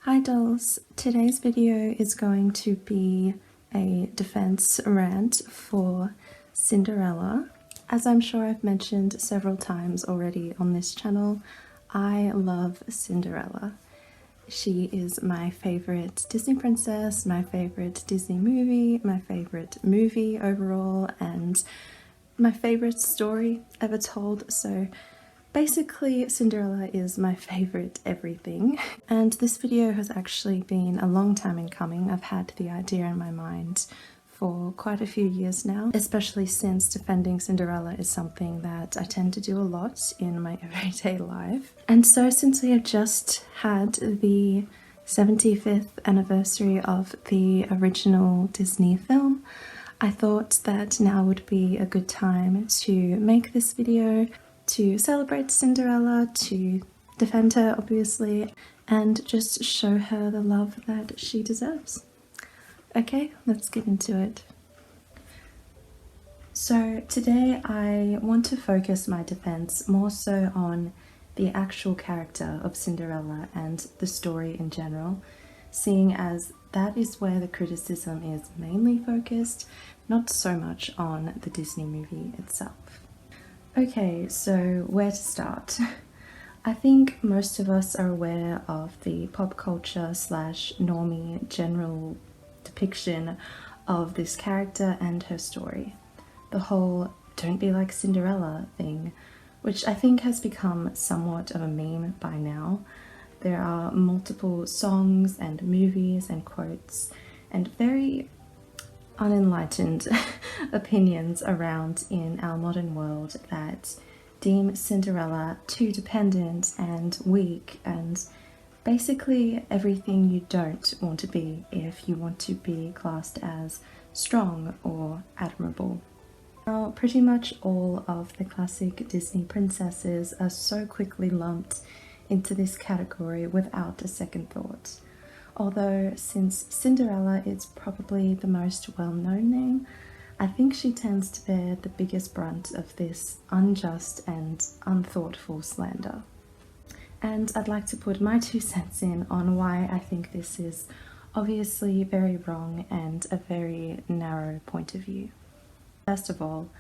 Hi dolls! Today's video is going to be a defense rant for Cinderella. As I'm sure I've mentioned several times already on this channel, I love Cinderella. She is my favorite Disney princess, my favorite Disney movie, my favorite movie overall, and my favorite story ever told. So basically, Cinderella is my favorite everything, and this video has actually been a long time in coming. I've had the idea in my mind for quite a few years now, especially since defending Cinderella is something that I tend to do a lot in my everyday life. And so since we have just had the 75th anniversary of the original Disney film, I thought that now would be a good time to make this video to celebrate Cinderella, to defend her obviously, and just show her the love that she deserves. Okay, let's get into it. So today I want to focus my defense more so on the actual character of Cinderella and the story in general, seeing as that is where the criticism is mainly focused, not so much on the Disney movie itself. Okay, so where to start? I think most of us are aware of the pop culture slash normie general depiction of this character and her story. The whole "don't be like Cinderella" thing, which I think has become somewhat of a meme by now. There are multiple songs and movies and quotes and very unenlightened opinions around in our modern world that deem Cinderella too dependent and weak and basically everything you don't want to be if you want to be classed as strong or admirable. Now, pretty much all of the classic Disney princesses are so quickly lumped into this category without a second thought. Although, since Cinderella is probably the most well-known name, I think she tends to bear the biggest brunt of this unjust and unthoughtful slander. And I'd like to put my 2 cents in on why I think this is obviously very wrong and a very narrow point of view. First of all,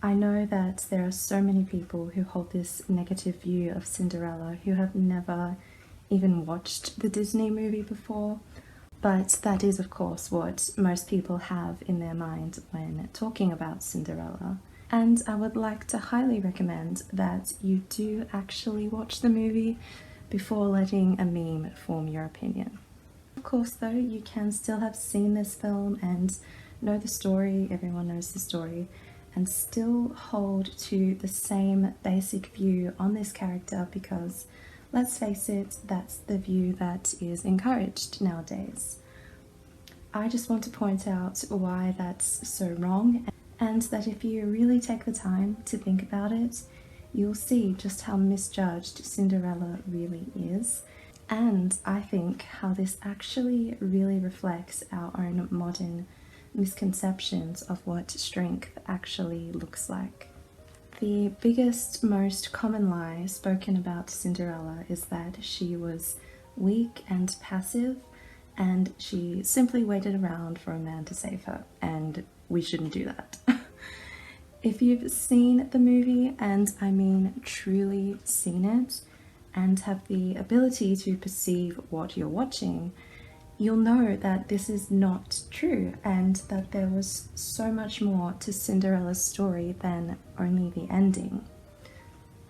I know that there are so many people who hold this negative view of Cinderella who have never even watched the Disney movie before, but that is of course what most people have in their mind when talking about Cinderella. And I would like to highly recommend that you do actually watch the movie before letting a meme form your opinion. Of course though, you can still have seen this film and know the story, everyone knows the story, and still hold to the same basic view on this character because, let's face it, that's the view that is encouraged nowadays. I just want to point out why that's so wrong, and that if you really take the time to think about it, you'll see just how misjudged Cinderella really is, and I think how this actually really reflects our own modern misconceptions of what strength actually looks like. The biggest, most common lie spoken about Cinderella is that she was weak and passive and she simply waited around for a man to save her, and we shouldn't do that. If you've seen the movie, and I mean truly seen it, and have the ability to perceive what you're watching, you'll know that this is not true and that there was so much more to Cinderella's story than only the ending.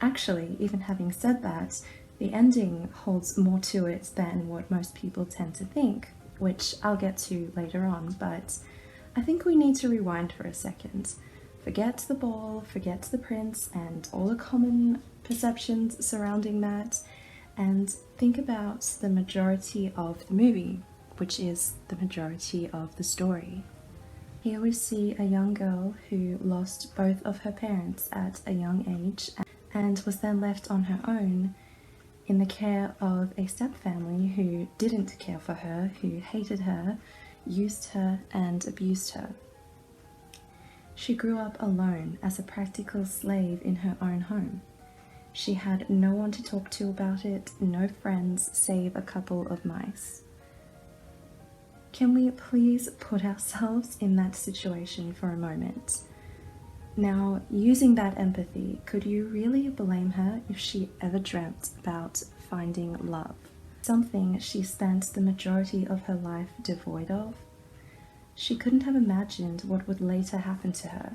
Actually, even having said that, the ending holds more to it than what most people tend to think, which I'll get to later on, but I think we need to rewind for a second. Forget the ball, forget the prince and all the common perceptions surrounding that, and think about the majority of the movie, which is the majority of the story. Here we see a young girl who lost both of her parents at a young age and was then left on her own in the care of a stepfamily who didn't care for her, who hated her, used her, and abused her. She grew up alone as a practical slave in her own home. She had no one to talk to about it, no friends save a couple of mice. Can we please put ourselves in that situation for a moment? Now, using that empathy, could you really blame her if she ever dreamt about finding love? Something she spent the majority of her life devoid of? She couldn't have imagined what would later happen to her.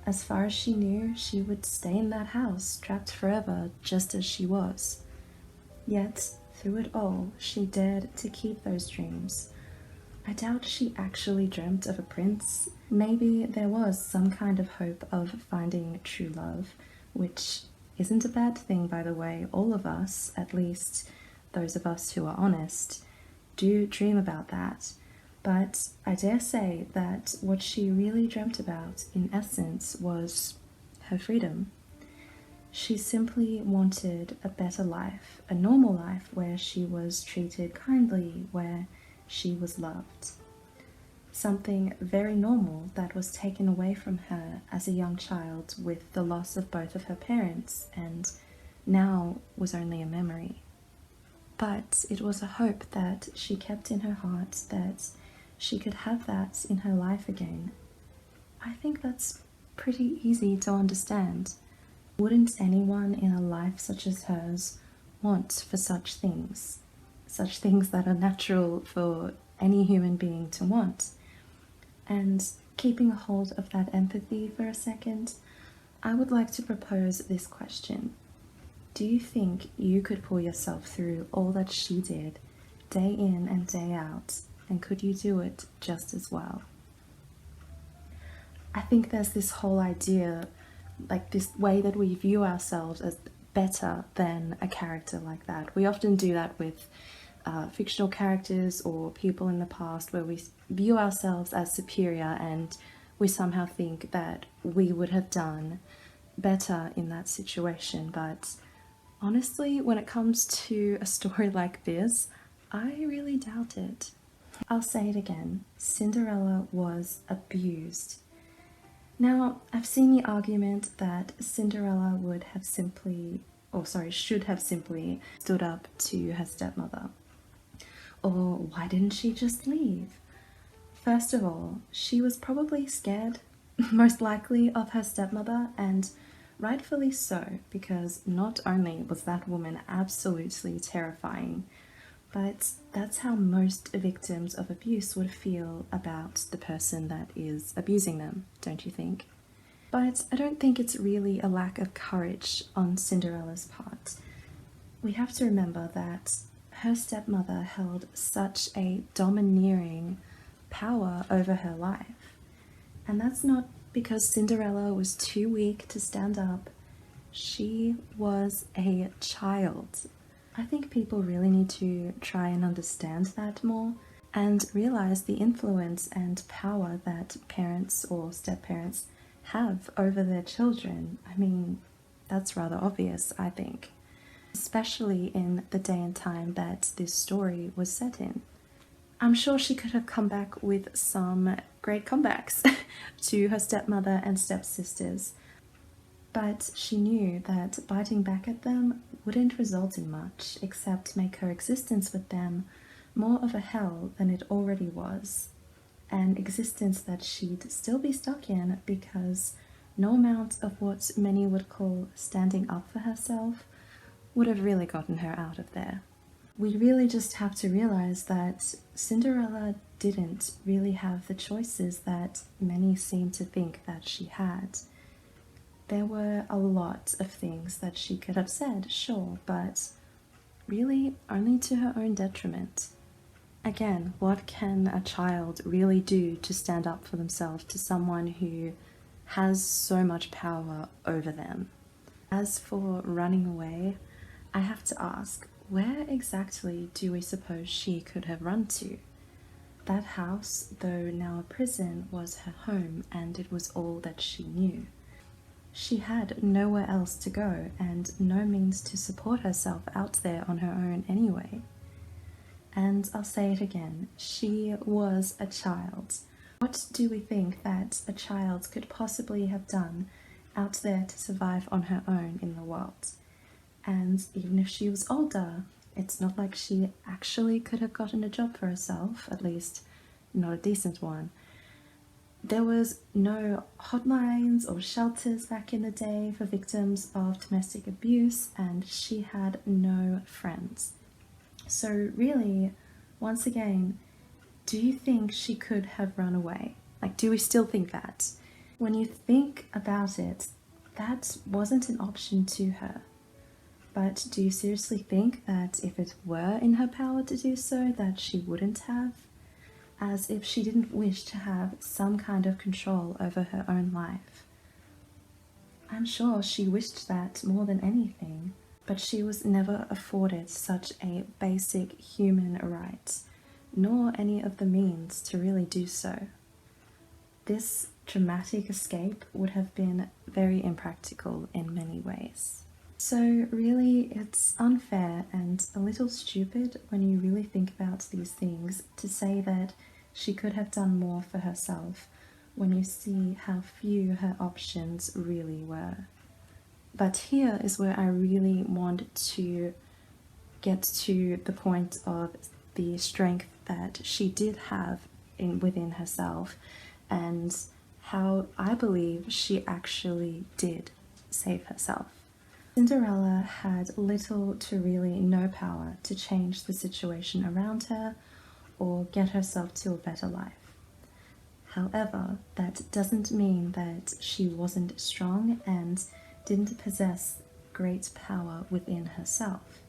As far as she knew, she would stay in that house, trapped forever, just as she was. Yet, through it all, she dared to keep those dreams. I doubt she actually dreamt of a prince. Maybe there was some kind of hope of finding true love, which isn't a bad thing, by the way. All of us, at least those of us who are honest, do dream about that. But I dare say that what she really dreamt about, in essence, was her freedom. She simply wanted a better life, a normal life where she was treated kindly, where she was loved. Something very normal that was taken away from her as a young child with the loss of both of her parents and now was only a memory. But it was a hope that she kept in her heart that she could have that in her life again. I think that's pretty easy to understand. Wouldn't anyone in a life such as hers want for such things that are natural for any human being to want? And keeping a hold of that empathy for a second, I would like to propose this question. Do you think you could pull yourself through all that she did, day in and day out, and could you do it just as well? I think there's this whole idea, like this way that we view ourselves as better than a character like that. We often do that with fictional characters or people in the past where we view ourselves as superior and we somehow think that we would have done better in that situation. But honestly, when it comes to a story like this, I really doubt it. I'll say it again, Cinderella was abused. Now, I've seen the argument that Cinderella should have simply stood up to her stepmother. Or why didn't she just leave? First of all, she was probably scared, most likely, of her stepmother, and rightfully so, because not only was that woman absolutely terrifying, but that's how most victims of abuse would feel about the person that is abusing them, don't you think? But I don't think it's really a lack of courage on Cinderella's part. We have to remember that her stepmother held such a domineering power over her life. And that's not because Cinderella was too weak to stand up. She was a child. I think people really need to try and understand that more and realize the influence and power that parents or step-parents have over their children. I mean, that's rather obvious, I think, especially in the day and time that this story was set in. I'm sure she could have come back with some great comebacks to her stepmother and stepsisters, but she knew that biting back at them wouldn't result in much except make her existence with them more of a hell than it already was, an existence that she'd still be stuck in because no amount of what many would call standing up for herself would have really gotten her out of there. We really just have to realize that Cinderella didn't really have the choices that many seem to think that she had. There were a lot of things that she could have said, sure, but really only to her own detriment. Again, what can a child really do to stand up for themselves to someone who has so much power over them? As for running away, I have to ask, where exactly do we suppose she could have run to? That house, though now a prison, was her home, and it was all that she knew. She had nowhere else to go, and no means to support herself out there on her own anyway. And I'll say it again, she was a child. What do we think that a child could possibly have done out there to survive on her own in the world? And even if she was older, it's not like she actually could have gotten a job for herself, at least not a decent one. There was no hotlines or shelters back in the day for victims of domestic abuse, and she had no friends. So, really, once again, do you think she could have run away? Like, do we still think that? When you think about it, that wasn't an option to her. But do you seriously think that if it were in her power to do so, that she wouldn't have? As if she didn't wish to have some kind of control over her own life. I'm sure she wished that more than anything, but she was never afforded such a basic human right, nor any of the means to really do so. This dramatic escape would have been very impractical in many ways. So really, it's unfair and a little stupid when you really think about these things to say that she could have done more for herself when you see how few her options really were. But here is where I really want to get to the point of the strength that she did have within herself, and how I believe she actually did save herself. Cinderella had little to really no power to change the situation around her or get herself to a better life. However, that doesn't mean that she wasn't strong and didn't possess great power within herself.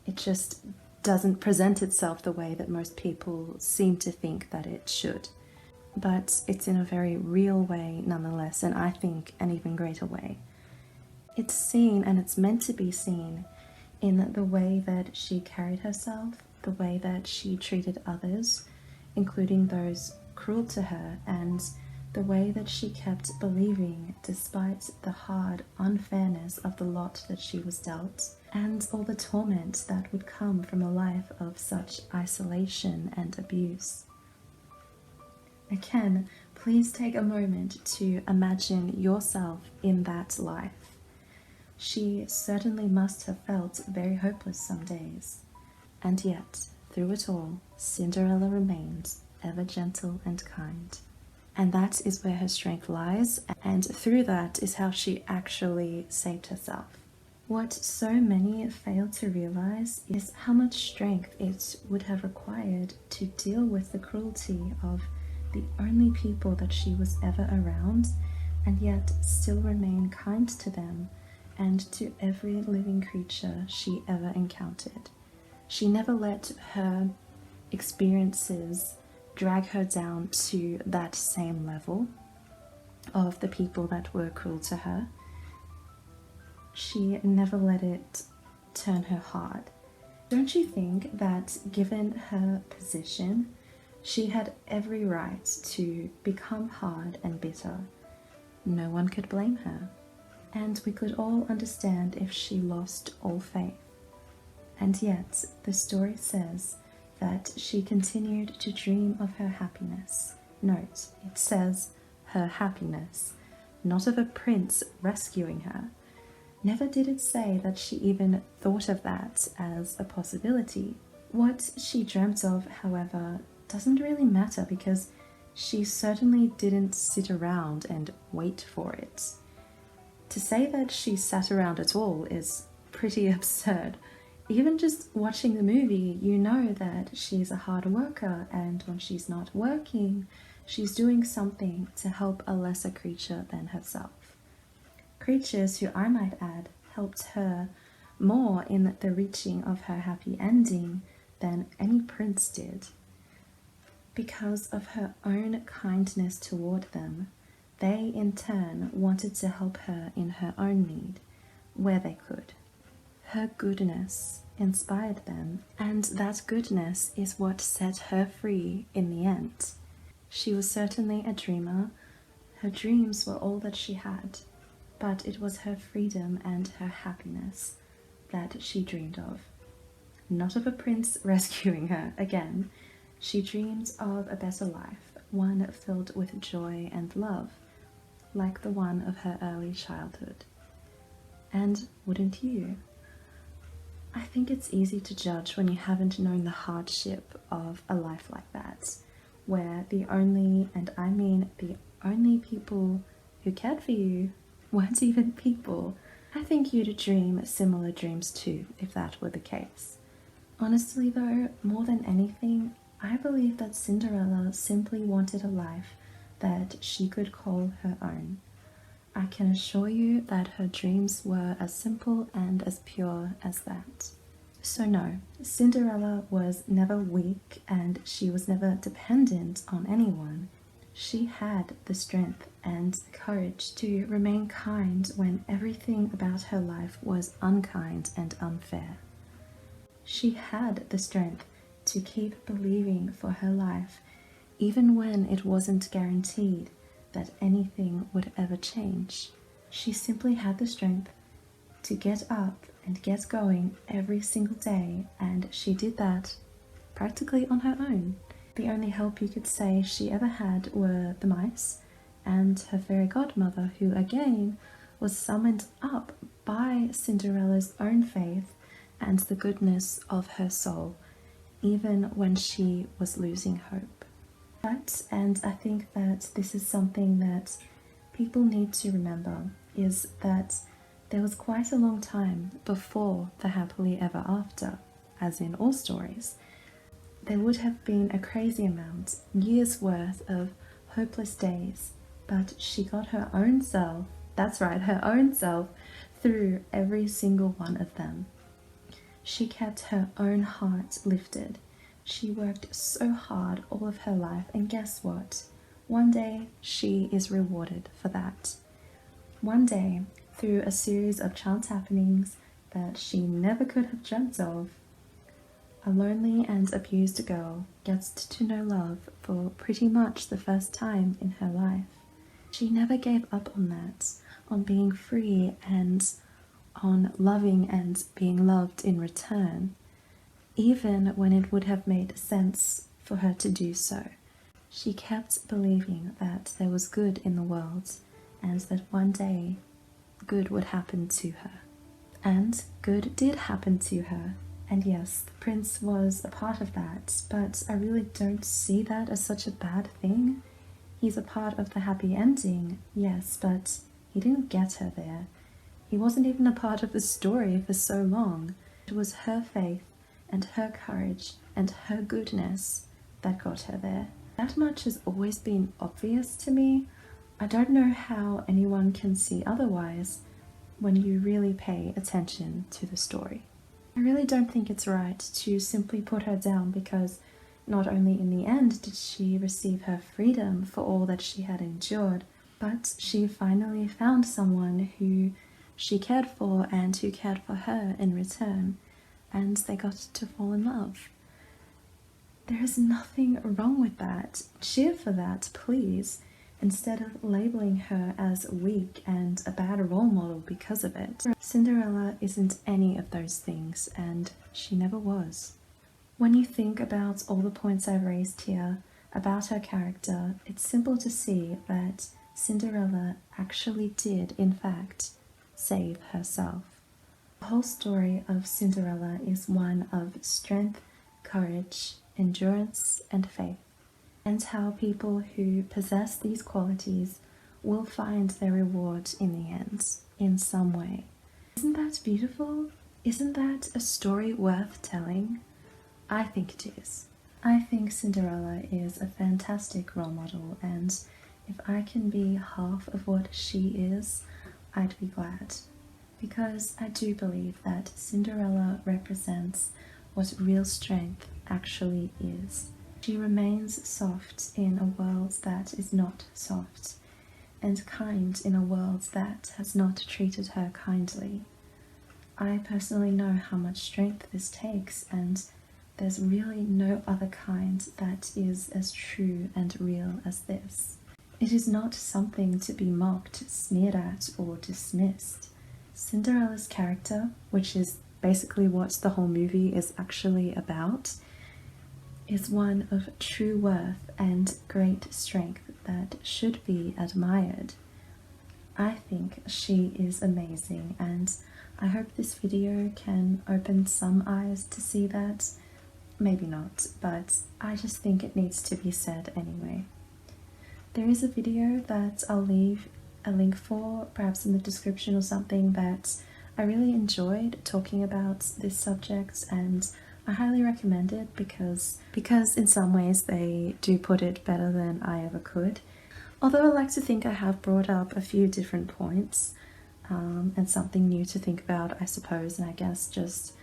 It just doesn't present itself the way that most people seem to think that it should. But it's in a very real way nonetheless, and I think an even greater way. It's seen, and it's meant to be seen, in the way that she carried herself, the way that she treated others, including those cruel to her, and the way that she kept believing despite the hard unfairness of the lot that she was dealt, and all the torment that would come from a life of such isolation and abuse. Again, please take a moment to imagine yourself in that life. She certainly must have felt very hopeless some days, and yet, through it all, Cinderella remained ever gentle and kind. And that is where her strength lies, and through that is how she actually saved herself. What so many fail to realize is how much strength it would have required to deal with the cruelty of the only people that she was ever around, and yet still remain kind to them and to every living creature she ever encountered. She never let her experiences drag her down to that same level of the people that were cruel to her. She never let it turn her hard. Don't you think that given her position, she had every right to become hard and bitter? No one could blame her. And we could all understand if she lost all faith. And yet, the story says that she continued to dream of her happiness. Note, it says her happiness, not of a prince rescuing her. Never did it say that she even thought of that as a possibility. What she dreamt of, however, doesn't really matter because she certainly didn't sit around and wait for it. To say that she sat around at all is pretty absurd. Even just watching the movie, you know that she's a hard worker, and when she's not working, she's doing something to help a lesser creature than herself. Creatures who, I might add, helped her more in the reaching of her happy ending than any prince did. Because of her own kindness toward them, they in turn wanted to help her in her own need, where they could. Her goodness inspired them, and that goodness is what set her free in the end. She was certainly a dreamer. Her dreams were all that she had, but it was her freedom and her happiness that she dreamed of. Not of a prince rescuing her again. She dreamed of a better life, one filled with joy and love, like the one of her early childhood. And wouldn't you? I think it's easy to judge when you haven't known the hardship of a life like that, where the only, and I mean the only people who cared for you weren't even people. I think you'd dream similar dreams too, if that were the case. Honestly though, more than anything, I believe that Cinderella simply wanted a life that she could call her own. I can assure you that her dreams were as simple and as pure as that. So no, Cinderella was never weak and she was never dependent on anyone. She had the strength and courage to remain kind when everything about her life was unkind and unfair. She had the strength to keep believing for her life, even when it wasn't guaranteed that anything would ever change. She simply had the strength to get up and get going every single day, and she did that practically on her own. The only help you could say she ever had were the mice and her fairy godmother, who again was summoned up by Cinderella's own faith and the goodness of her soul, even when she was losing hope. And I think that this is something that people need to remember, is that there was quite a long time before the happily ever after, as in all stories. There would have been a crazy amount, years worth of hopeless days, but she got her own self, that's right, her own self, through every single one of them. She kept her own heart lifted. She worked so hard all of her life, and guess what? One day she is rewarded for that. One day, through a series of chance happenings that she never could have dreamt of, a lonely and abused girl gets to know love for pretty much the first time in her life. She never gave up on that, on being free and on loving and being loved in return, even when it would have made sense for her to do so. She kept believing that there was good in the world and that one day good would happen to her. And good did happen to her. And yes, the prince was a part of that, but I really don't see that as such a bad thing. He's a part of the happy ending, yes, but he didn't get her there. He wasn't even a part of the story for so long. It was her faith and her courage and her goodness that got her there. That much has always been obvious to me. I don't know how anyone can see otherwise when you really pay attention to the story. I really don't think it's right to simply put her down because not only in the end did she receive her freedom for all that she had endured, but she finally found someone who she cared for and who cared for her in return, and they got to fall in love. There is nothing wrong with that. Cheer for that, please, instead of labeling her as weak and a bad role model because of it. Cinderella isn't any of those things, and she never was. When you think about all the points I've raised here about her character, it's simple to see that Cinderella actually did, in fact, save herself. The whole story of Cinderella is one of strength, courage, endurance, and faith, and how people who possess these qualities will find their reward in the end, in some way. Isn't that beautiful? Isn't that a story worth telling? I think it is. I think Cinderella is a fantastic role model, and if I can be half of what she is, I'd be glad. Because I do believe that Cinderella represents what real strength actually is. She remains soft in a world that is not soft, and kind in a world that has not treated her kindly. I personally know how much strength this takes, and there's really no other kind that is as true and real as this. It is not something to be mocked, sneered at, or dismissed. Cinderella's character, which is basically what the whole movie is actually about, is one of true worth and great strength that should be admired. I think she is amazing, and I hope this video can open some eyes to see that. Maybe not, but I just think it needs to be said anyway. There is a video that I'll leave a link for, perhaps in the description or something, that I really enjoyed talking about this subject, and I highly recommend it because in some ways they do put it better than I ever could. Although I like to think I have brought up a few different points and something new to think about, I suppose, and I guess just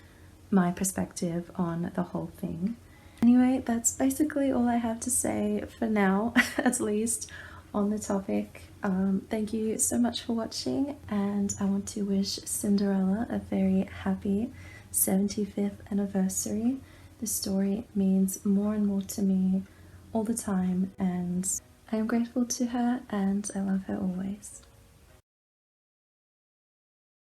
my perspective on the whole thing. Anyway, that's basically all I have to say for now, at least, on the topic. Thank you so much for watching, and I want to wish Cinderella a very happy 75th anniversary. The story means more and more to me all the time, and I am grateful to her, and I love her always.